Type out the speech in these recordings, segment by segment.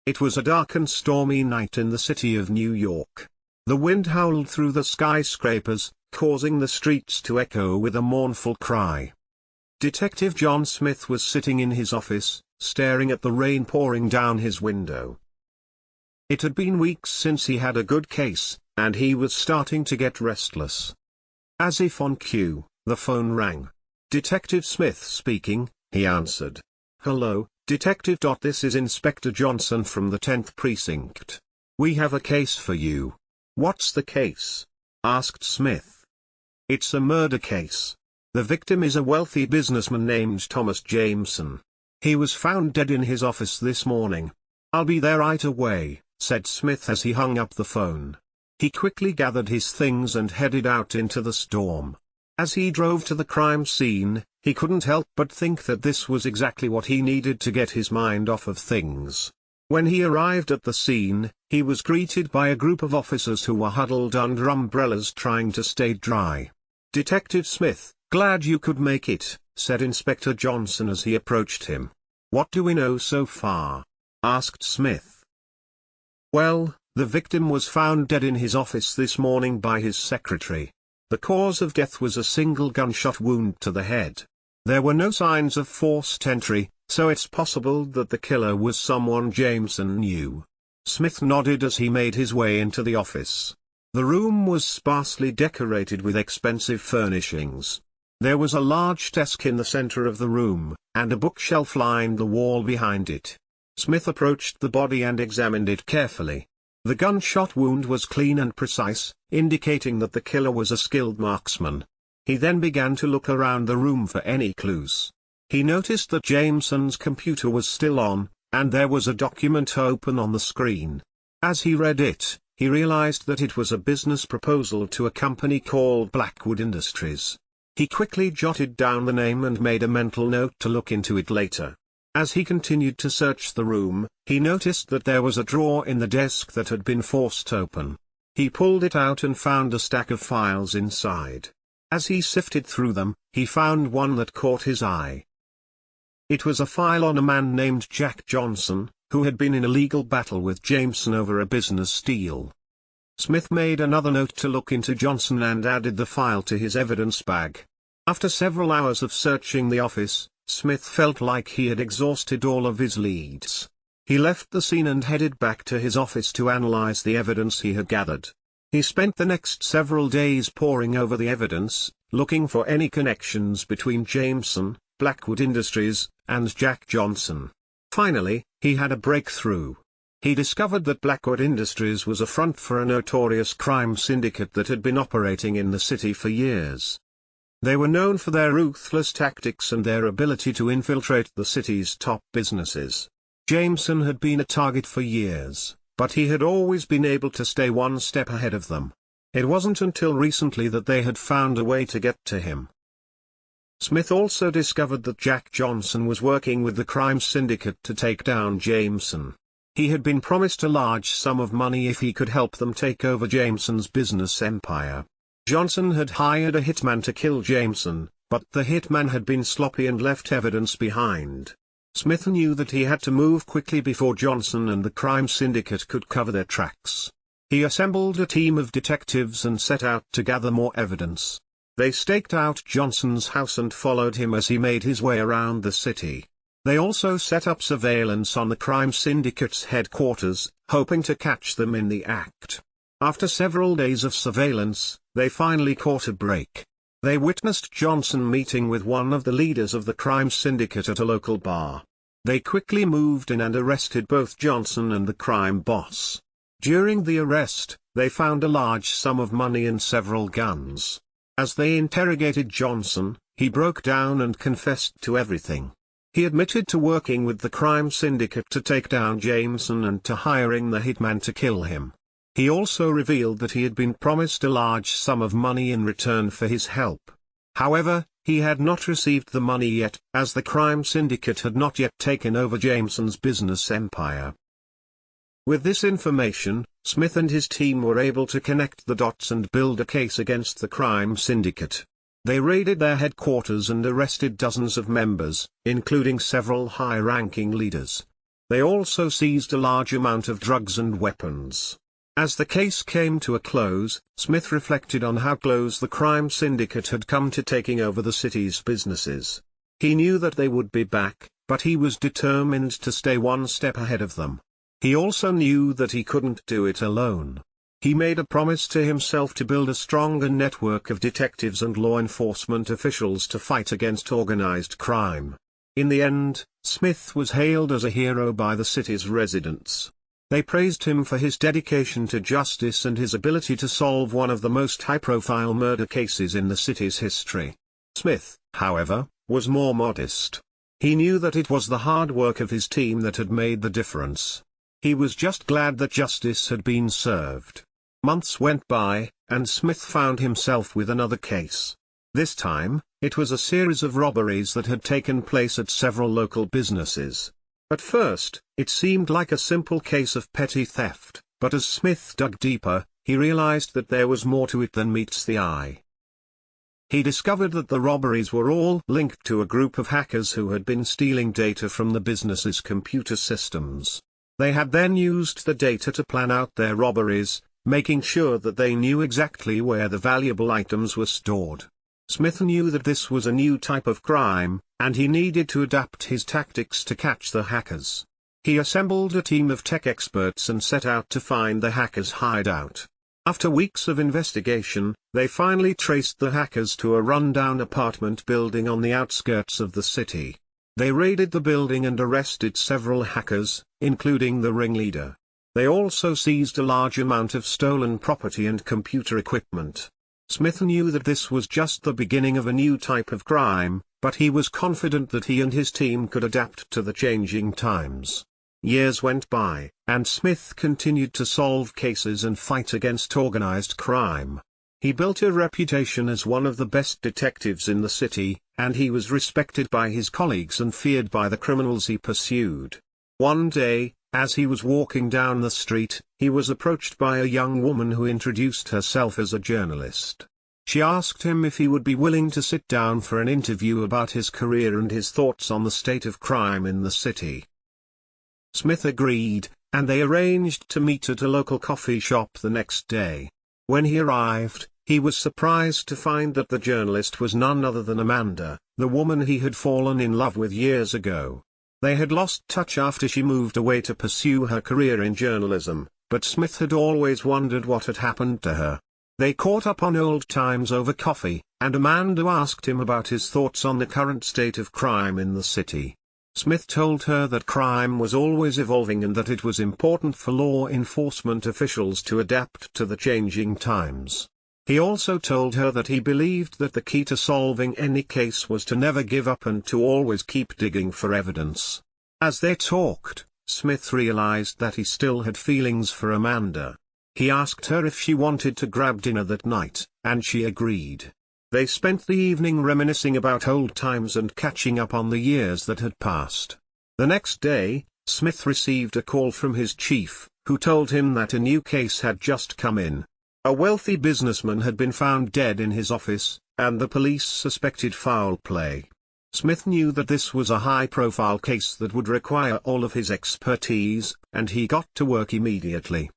It was a dark and stormy night in the city of New York. The wind howled through the skyscrapers, causing the streets to echo with a mournful cry. Detective John Smith was sitting in his office, staring at the rain pouring down his window. It had been weeks since he had a good case, and he was starting to get restless. As if on cue, the phone rang. "Detective Smith speaking," he answered. "Hello, Detective. This is Inspector Johnson from the 10th Precinct. We have a case for you." "What's the case?" asked Smith. "It's a murder case. The victim is a wealthy businessman named Thomas Jameson. He was found dead in his office this morning." "I'll be there right away," said Smith as he hung up the phone. He quickly gathered his things and headed out into the storm. As he drove to the crime scene, he couldn't help but think that this was exactly what he needed to get his mind off of things. When he arrived at the scene, he was greeted by a group of officers who were huddled under umbrellas trying to stay dry. "Detective Smith, glad you could make it," said Inspector Johnson as he approached him. "What do we know so far?" asked Smith. "Well, the victim was found dead in his office this morning by his secretary. The cause of death was a single gunshot wound to the head. There were no signs of forced entry, so it's possible that the killer was someone Jameson knew." Smith nodded as he made his way into the office. The room was sparsely decorated with expensive furnishings. There was a large desk in the center of the room, and a bookshelf lined the wall behind it. Smith approached the body and examined it carefully. The gunshot wound was clean and precise, indicating that the killer was a skilled marksman. He then began to look around the room for any clues. He noticed that Jameson's computer was still on, and there was a document open on the screen. As he read it, he realized that it was a business proposal to a company called Blackwood Industries. He quickly jotted down the name and made a mental note to look into it later. As he continued to search the room, he noticed that there was a drawer in the desk that had been forced open. He pulled it out and found a stack of files inside. As he sifted through them, he found one that caught his eye. It was a file on a man named Jack Johnson, who had been in a legal battle with Jameson over a business deal. Smith made another note to look into Johnson and added the file to his evidence bag. After several hours of searching the office, Smith felt like he had exhausted all of his leads. He left the scene and headed back to his office to analyze the evidence he had gathered. He spent the next several days poring over the evidence, looking for any connections between Jameson, Blackwood Industries, and Jack Johnson. Finally, he had a breakthrough. He discovered that Blackwood Industries was a front for a notorious crime syndicate that had been operating in the city for years. They were known for their ruthless tactics and their ability to infiltrate the city's top businesses. Jameson had been a target for years, but he had always been able to stay one step ahead of them. It wasn't until recently that they had found a way to get to him. Smith also discovered that Jack Johnson was working with the crime syndicate to take down Jameson. He had been promised a large sum of money if he could help them take over Jameson's business empire. Johnson had hired a hitman to kill Jameson, but the hitman had been sloppy and left evidence behind. Smith knew that he had to move quickly before Johnson and the crime syndicate could cover their tracks. He assembled a team of detectives and set out to gather more evidence. They staked out Johnson's house and followed him as he made his way around the city. They also set up surveillance on the crime syndicate's headquarters, hoping to catch them in the act. After several days of surveillance, they finally caught a break. They witnessed Johnson meeting with one of the leaders of the crime syndicate at a local bar. They quickly moved in and arrested both Johnson and the crime boss. During the arrest, they found a large sum of money and several guns. As they interrogated Johnson, he broke down and confessed to everything. He admitted to working with the crime syndicate to take down Jameson and to hiring the hitman to kill him. He also revealed that he had been promised a large sum of money in return for his help. However, he had not received the money yet, as the crime syndicate had not yet taken over Jameson's business empire. With this information, Smith and his team were able to connect the dots and build a case against the crime syndicate. They raided their headquarters and arrested dozens of members, including several high-ranking leaders. They also seized a large amount of drugs and weapons. As the case came to a close, Smith reflected on how close the crime syndicate had come to taking over the city's businesses. He knew that they would be back, but he was determined to stay one step ahead of them. He also knew that he couldn't do it alone. He made a promise to himself to build a stronger network of detectives and law enforcement officials to fight against organized crime. In the end, Smith was hailed as a hero by the city's residents. They praised him for his dedication to justice and his ability to solve one of the most high-profile murder cases in the city's history. Smith, however, was more modest. He knew that it was the hard work of his team that had made the difference. He was just glad that justice had been served. Months went by, and Smith found himself with another case. This time, it was a series of robberies that had taken place at several local businesses. At first, it seemed like a simple case of petty theft, but as Smith dug deeper, he realized that there was more to it than meets the eye. He discovered that the robberies were all linked to a group of hackers who had been stealing data from the business's computer systems. They had then used the data to plan out their robberies, making sure that they knew exactly where the valuable items were stored. Smith knew that this was a new type of crime, and he needed to adapt his tactics to catch the hackers. He assembled a team of tech experts and set out to find the hackers' hideout. After weeks of investigation, they finally traced the hackers to a rundown apartment building on the outskirts of the city. They raided the building and arrested several hackers, including the ringleader. They also seized a large amount of stolen property and computer equipment. Smith knew that this was just the beginning of a new type of crime, but he was confident that he and his team could adapt to the changing times. Years went by, and Smith continued to solve cases and fight against organized crime. He built a reputation as one of the best detectives in the city, and he was respected by his colleagues and feared by the criminals he pursued. One day, as he was walking down the street, he was approached by a young woman who introduced herself as a journalist. She asked him if he would be willing to sit down for an interview about his career and his thoughts on the state of crime in the city. Smith agreed, and they arranged to meet at a local coffee shop the next day. When he arrived, he was surprised to find that the journalist was none other than Amanda, the woman he had fallen in love with years ago. They had lost touch after she moved away to pursue her career in journalism, but Smith had always wondered what had happened to her. They caught up on old times over coffee, and Amanda asked him about his thoughts on the current state of crime in the city. Smith told her that crime was always evolving and that it was important for law enforcement officials to adapt to the changing times. He also told her that he believed that the key to solving any case was to never give up and to always keep digging for evidence. As they talked, Smith realized that he still had feelings for Amanda. He asked her if she wanted to grab dinner that night, and she agreed. They spent the evening reminiscing about old times and catching up on the years that had passed. The next day, Smith received a call from his chief, who told him that a new case had just come in. A wealthy businessman had been found dead in his office, and the police suspected foul play. Smith knew that this was a high-profile case that would require all of his expertise, and he got to work immediately.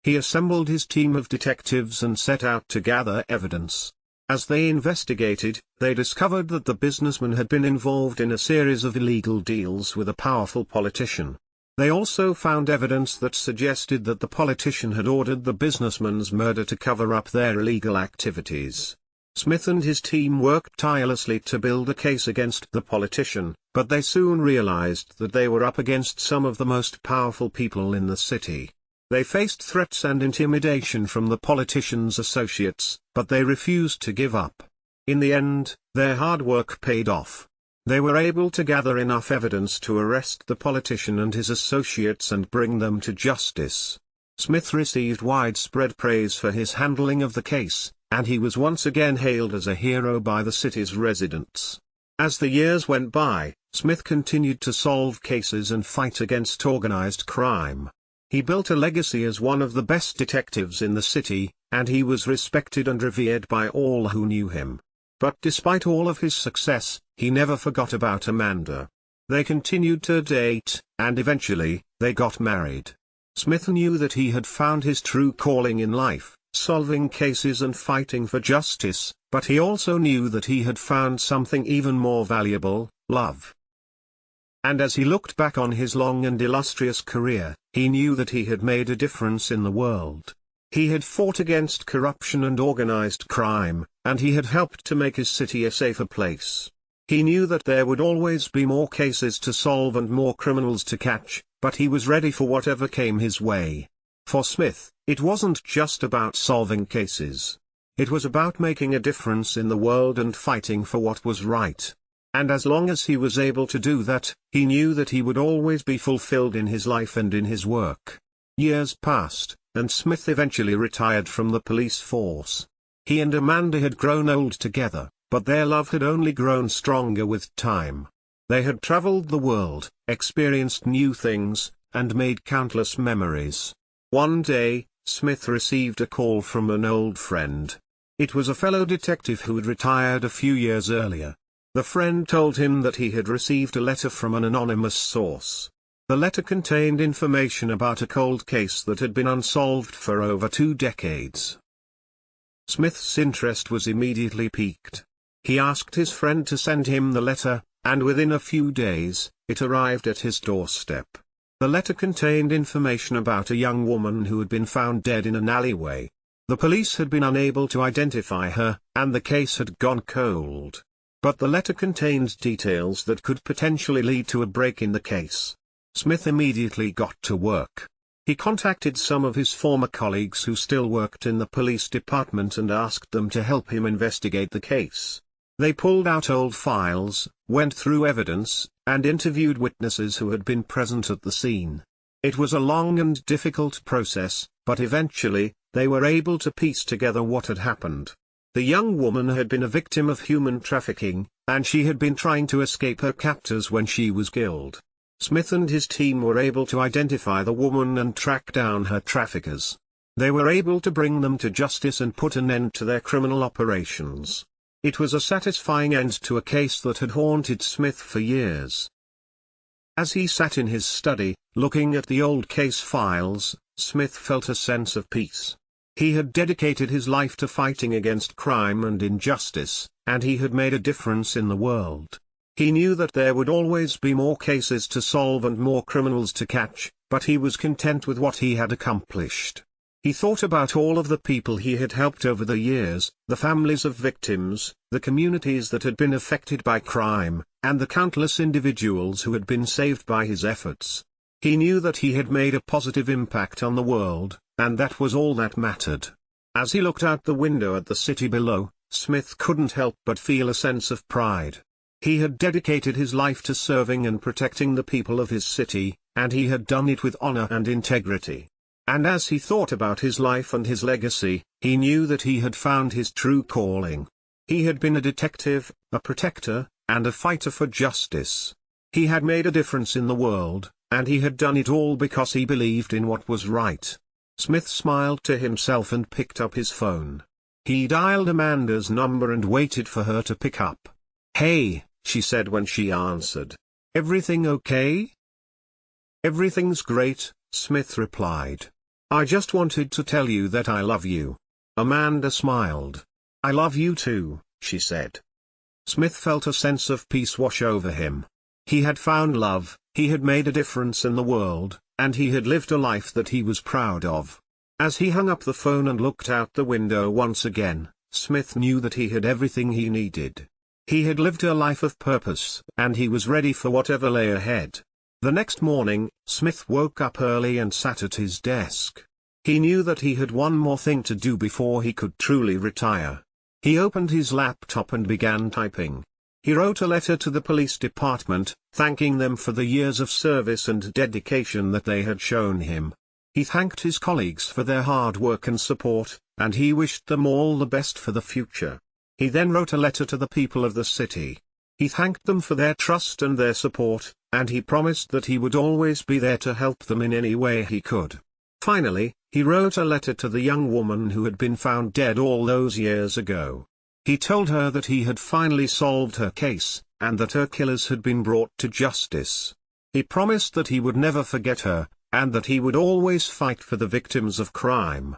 He assembled his team of detectives and set out to gather evidence. As they investigated, they discovered that the businessman had been involved in a series of illegal deals with a powerful politician. They also found evidence that suggested that the politician had ordered the businessman's murder to cover up their illegal activities. Smith and his team worked tirelessly to build a case against the politician, but they soon realized that they were up against some of the most powerful people in the city. They faced threats and intimidation from the politician's associates, but they refused to give up. In the end, their hard work paid off. They were able to gather enough evidence to arrest the politician and his associates and bring them to justice. Smith received widespread praise for his handling of the case, and he was once again hailed as a hero by the city's residents. As the years went by, Smith continued to solve cases and fight against organized crime. He built a legacy as one of the best detectives in the city, and he was respected and revered by all who knew him. But despite all of his success, he never forgot about Amanda. They continued to date, and eventually, they got married. Smith knew that he had found his true calling in life, solving cases and fighting for justice, but he also knew that he had found something even more valuable, love. And as he looked back on his long and illustrious career, he knew that he had made a difference in the world. He had fought against corruption and organized crime, and he had helped to make his city a safer place. He knew that there would always be more cases to solve and more criminals to catch, but he was ready for whatever came his way. For Smith, it wasn't just about solving cases. It was about making a difference in the world and fighting for what was right. And as long as he was able to do that, he knew that he would always be fulfilled in his life and in his work. Years passed, and Smith eventually retired from the police force. He and Amanda had grown old together, but their love had only grown stronger with time. They had traveled the world, experienced new things, and made countless memories. One day, Smith received a call from an old friend. It was a fellow detective who had retired a few years earlier. The friend told him that he had received a letter from an anonymous source. The letter contained information about a cold case that had been unsolved for over 2 decades. Smith's interest was immediately piqued. He asked his friend to send him the letter, and within a few days, it arrived at his doorstep. The letter contained information about a young woman who had been found dead in an alleyway. The police had been unable to identify her, and the case had gone cold. But the letter contained details that could potentially lead to a break in the case. Smith immediately got to work. He contacted some of his former colleagues who still worked in the police department and asked them to help him investigate the case. They pulled out old files, went through evidence, and interviewed witnesses who had been present at the scene. It was a long and difficult process, but eventually, they were able to piece together what had happened. The young woman had been a victim of human trafficking, and she had been trying to escape her captors when she was killed. Smith and his team were able to identify the woman and track down her traffickers. They were able to bring them to justice and put an end to their criminal operations. It was a satisfying end to a case that had haunted Smith for years. As he sat in his study, looking at the old case files, Smith felt a sense of peace. He had dedicated his life to fighting against crime and injustice, and he had made a difference in the world. He knew that there would always be more cases to solve and more criminals to catch, but he was content with what he had accomplished. He thought about all of the people he had helped over the years, the families of victims, the communities that had been affected by crime, and the countless individuals who had been saved by his efforts. He knew that he had made a positive impact on the world, and that was all that mattered. As he looked out the window at the city below, Smith couldn't help but feel a sense of pride. He had dedicated his life to serving and protecting the people of his city, and he had done it with honor and integrity. And as he thought about his life and his legacy, he knew that he had found his true calling. He had been a detective, a protector, and a fighter for justice. He had made a difference in the world, and he had done it all because he believed in what was right. Smith smiled to himself and picked up his phone. He dialed Amanda's number and waited for her to pick up. "Hey," she said when she answered. "Everything okay?" "Everything's great," Smith replied. "I just wanted to tell you that I love you." Amanda smiled. "I love you too," she said. Smith felt a sense of peace wash over him. He had found love, he had made a difference in the world, and he had lived a life that he was proud of. As he hung up the phone and looked out the window once again, Smith knew that he had everything he needed. He had lived a life of purpose, and he was ready for whatever lay ahead. The next morning, Smith woke up early and sat at his desk. He knew that he had one more thing to do before he could truly retire. He opened his laptop and began typing. He wrote a letter to the police department, thanking them for the years of service and dedication that they had shown him. He thanked his colleagues for their hard work and support, and he wished them all the best for the future. He then wrote a letter to the people of the city. He thanked them for their trust and their support, and he promised that he would always be there to help them in any way he could. Finally, he wrote a letter to the young woman who had been found dead all those years ago. He told her that he had finally solved her case, and that her killers had been brought to justice. He promised that he would never forget her, and that he would always fight for the victims of crime.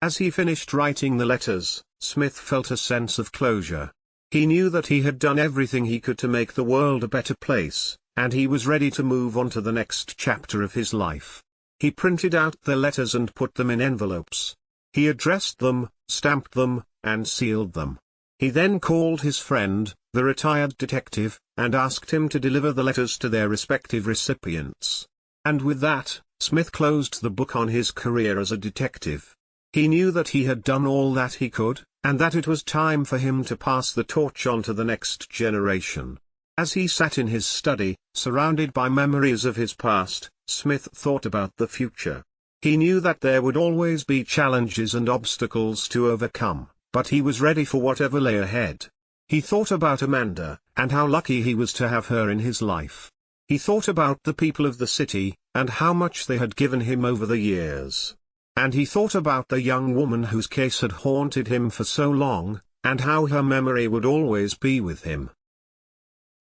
As he finished writing the letters, Smith felt a sense of closure. He knew that he had done everything he could to make the world a better place, and he was ready to move on to the next chapter of his life. He printed out the letters and put them in envelopes. He addressed them, stamped them, and sealed them. He then called his friend, the retired detective, and asked him to deliver the letters to their respective recipients. And with that, Smith closed the book on his career as a detective. He knew that he had done all that he could, and that it was time for him to pass the torch on to the next generation. As he sat in his study, surrounded by memories of his past, Smith thought about the future. He knew that there would always be challenges and obstacles to overcome, but he was ready for whatever lay ahead. He thought about Amanda, and how lucky he was to have her in his life. He thought about the people of the city, and how much they had given him over the years. And he thought about the young woman whose case had haunted him for so long, and how her memory would always be with him.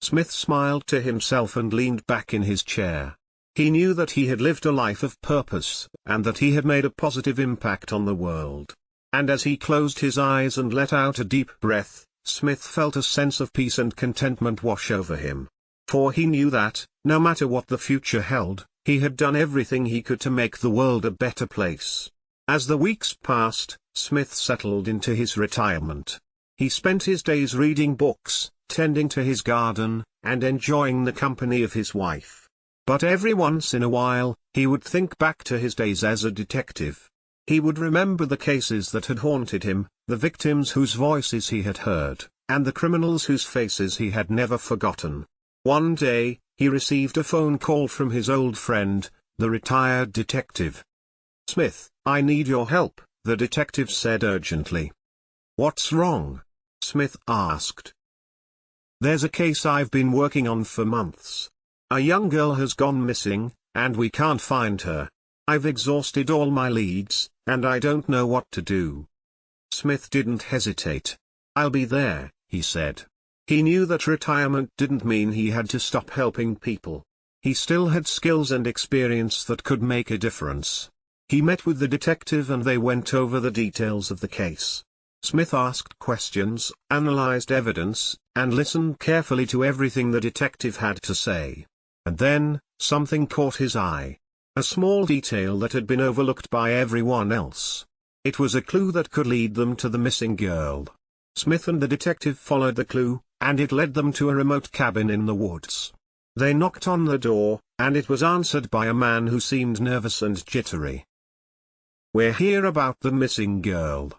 Smith smiled to himself and leaned back in his chair. He knew that he had lived a life of purpose, and that he had made a positive impact on the world. And as he closed his eyes and let out a deep breath, Smith felt a sense of peace and contentment wash over him. For he knew that, no matter what the future held, he had done everything he could to make the world a better place. As the weeks passed, Smith settled into his retirement. He spent his days reading books, tending to his garden, and enjoying the company of his wife. But every once in a while, he would think back to his days as a detective. He would remember the cases that had haunted him, the victims whose voices he had heard, and the criminals whose faces he had never forgotten. One day, he received a phone call from his old friend, the retired detective. "Smith, I need your help," the detective said urgently. "What's wrong?" Smith asked. "There's a case I've been working on for months. A young girl has gone missing, and we can't find her. I've exhausted all my leads, and I don't know what to do." Smith didn't hesitate. "I'll be there," he said. He knew that retirement didn't mean he had to stop helping people. He still had skills and experience that could make a difference. He met with the detective and they went over the details of the case. Smith asked questions, analyzed evidence, and listened carefully to everything the detective had to say. And then, something caught his eye. A small detail that had been overlooked by everyone else. It was a clue that could lead them to the missing girl. Smith and the detective followed the clue, and it led them to a remote cabin in the woods. They knocked on the door, and it was answered by a man who seemed nervous and jittery. "We're here about the missing girl,"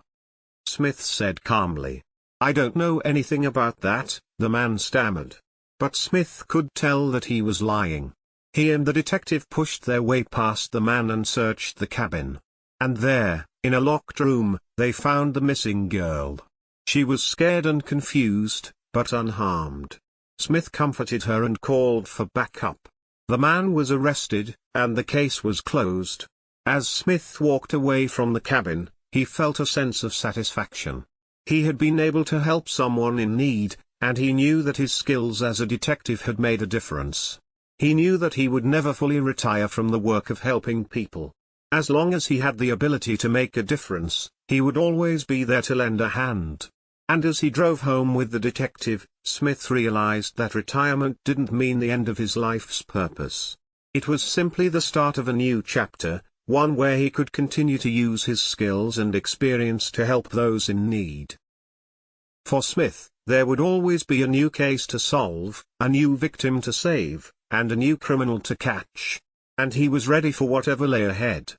Smith said calmly. "I don't know anything about that," the man stammered. But Smith could tell that he was lying. He and the detective pushed their way past the man and searched the cabin. And there, in a locked room, they found the missing girl. She was scared and confused, but unharmed. Smith comforted her and called for backup. The man was arrested, and the case was closed. As Smith walked away from the cabin, he felt a sense of satisfaction. He had been able to help someone in need, and he knew that his skills as a detective had made a difference. He knew that he would never fully retire from the work of helping people. As long as he had the ability to make a difference, he would always be there to lend a hand. And as he drove home with the detective, Smith realized that retirement didn't mean the end of his life's purpose. It was simply the start of a new chapter, one where he could continue to use his skills and experience to help those in need. For Smith, there would always be a new case to solve, a new victim to save, and a new criminal to catch. And he was ready for whatever lay ahead.